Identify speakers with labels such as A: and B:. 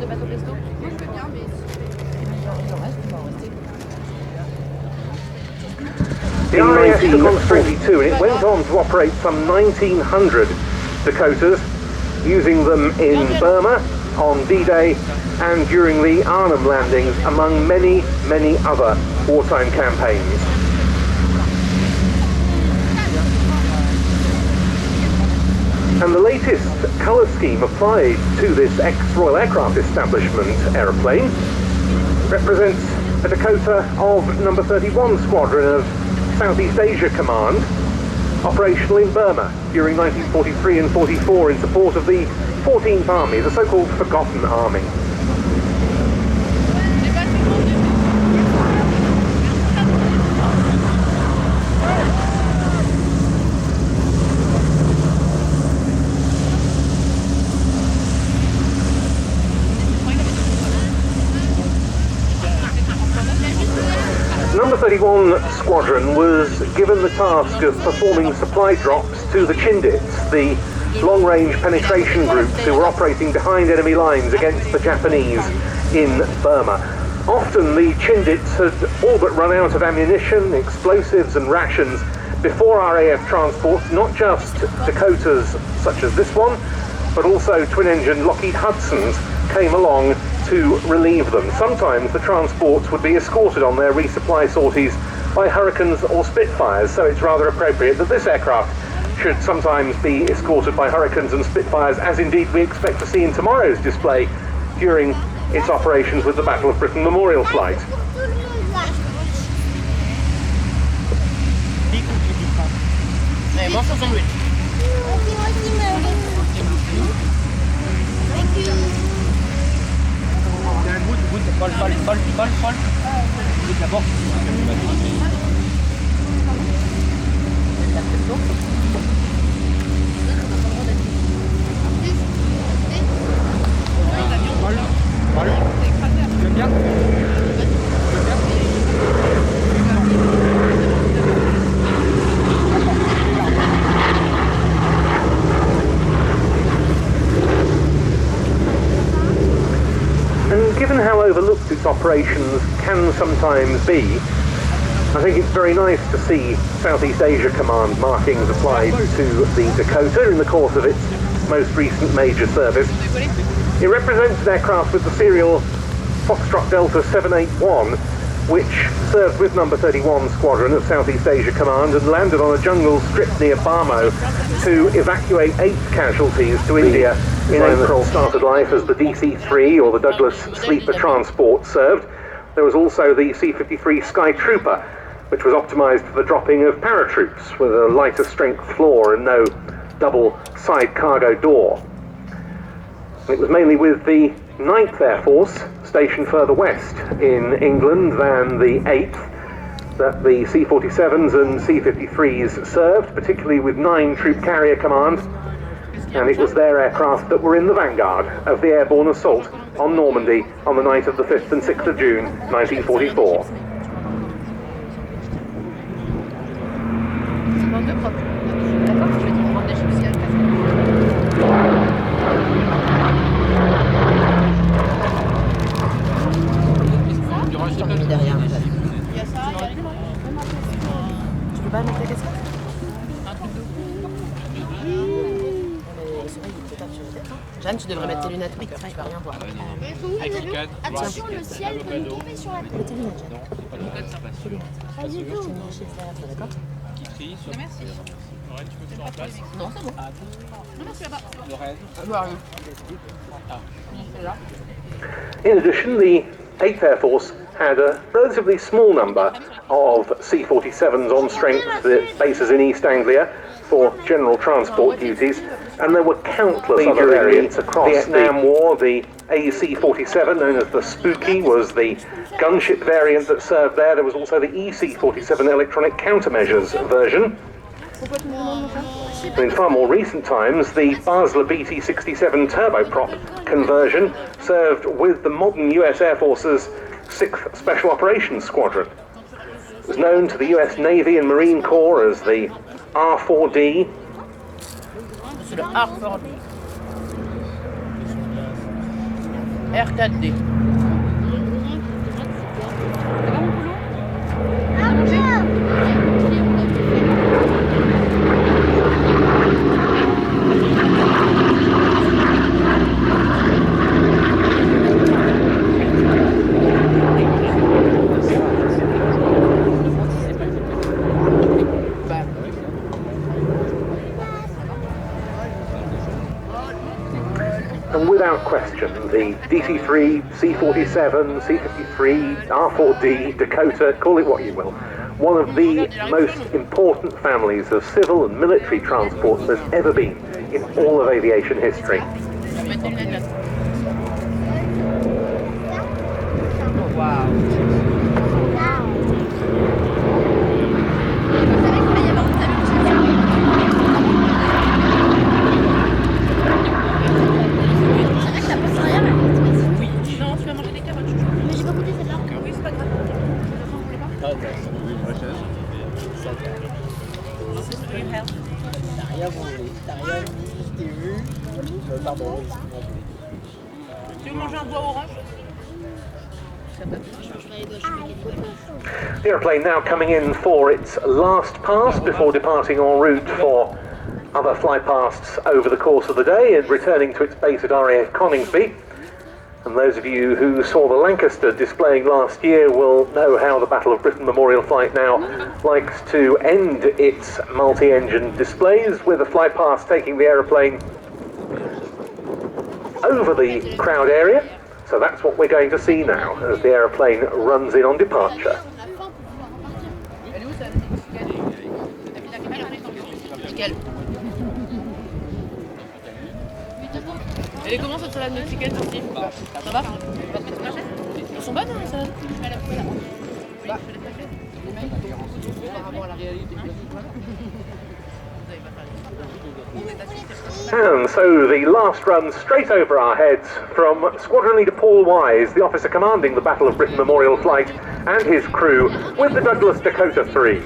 A: In 1942, it went on to operate some 1,900 Dakotas, using them in Burma on D-Day and during the Arnhem landings, among many, many other wartime campaigns. And the latest colour scheme applied to this ex-Royal Aircraft Establishment aeroplane represents a Dakota of number 31 Squadron of Southeast Asia Command, operational in Burma during 1943 and 44 in support of the 14th Army, the so-called Forgotten Army. Number 31 Squadron was given the task of performing supply drops to the Chindits, the long-range penetration groups who were operating behind enemy lines against the Japanese in Burma. Often the Chindits had all but run out of ammunition, explosives and rations before RAF transports, not just Dakotas such as this one, but also twin-engine Lockheed Hudsons came along to relieve them. Sometimes the transports would be escorted on their resupply sorties by Hurricanes or Spitfires, so it's rather appropriate that this aircraft should sometimes be escorted by Hurricanes and Spitfires, as indeed we expect to see in tomorrow's display during its operations with the Battle of Britain Memorial Flight. And given how overlooked its operations can sometimes be, I think it's very nice to see Southeast Asia Command markings applied to the Dakota in the course of its most recent major service. It represents an aircraft with the serial Foxtrot Delta 781, which served with number 31 Squadron of Southeast Asia Command and landed on a jungle strip near Barmo to evacuate 8 casualties to India in April. Started life as the DC-3 or the Douglas Sleeper transport served. There was also the C-53 Sky Trooper, which was optimised for the dropping of paratroops with a lighter strength floor and no double side cargo door. It was mainly with the 9th Air Force, stationed further west in England than the 8th, that the C-47s and C-53s served, particularly with 9 Troop Carrier Command, and it was their aircraft that were in the vanguard of the airborne assault on Normandy on the night of the 5th and 6th of June 1944.
B: Jeanne, tu devrais mettre tes lunettes, oui, tu vas rien voir.
C: Attention, le ciel peut nous tomber sur la tête.
B: Mets tes lunettes, Jeanne.
C: Pas du tout.
B: D'accord ?
C: Merci.
B: Non, c'est bon.
C: Non, merci là-bas.
A: In addition, the 8th Air Force had a relatively small number of C-47s on strength at bases in East Anglia for general transport duties, and there were countless other variants across the Vietnam War. The AC-47, known as the Spooky, was the gunship variant that served there. There was also the EC-47 electronic countermeasures version. In far more recent times, the Basler BT-67 turboprop conversion served with the modern US Air Force's 6th Special Operations Squadron. It was known to the US Navy and Marine Corps as the R4D.
B: C'est le R4D. R4D.
A: And without question, the DC-3, C-47, C-53, R-4D, Dakota, call it what you will, one of the most important families of civil and military transport there's ever been in all of aviation history.
B: Tu veux manger un doigt orange?
A: The aeroplane now coming in for its last pass before departing en route for other flypasts over the course of the day and returning to its base at RAF Coningsby. And those of you who saw the Lancaster displaying last year will know how the Battle of Britain Memorial Flight now likes to end its multi-engine displays, with a flypast taking the aeroplane over the crowd area. So that's what we're going to see now as the aeroplane runs in on departure.
B: Elle est comment cette salade mexicaine, Sophie? Ça va? Elles sont bonnes, hein, les salades?
A: And so the last run straight over our heads from Squadron Leader Paul Wise, the officer commanding the Battle of Britain Memorial Flight, and his crew with the Douglas Dakota 3.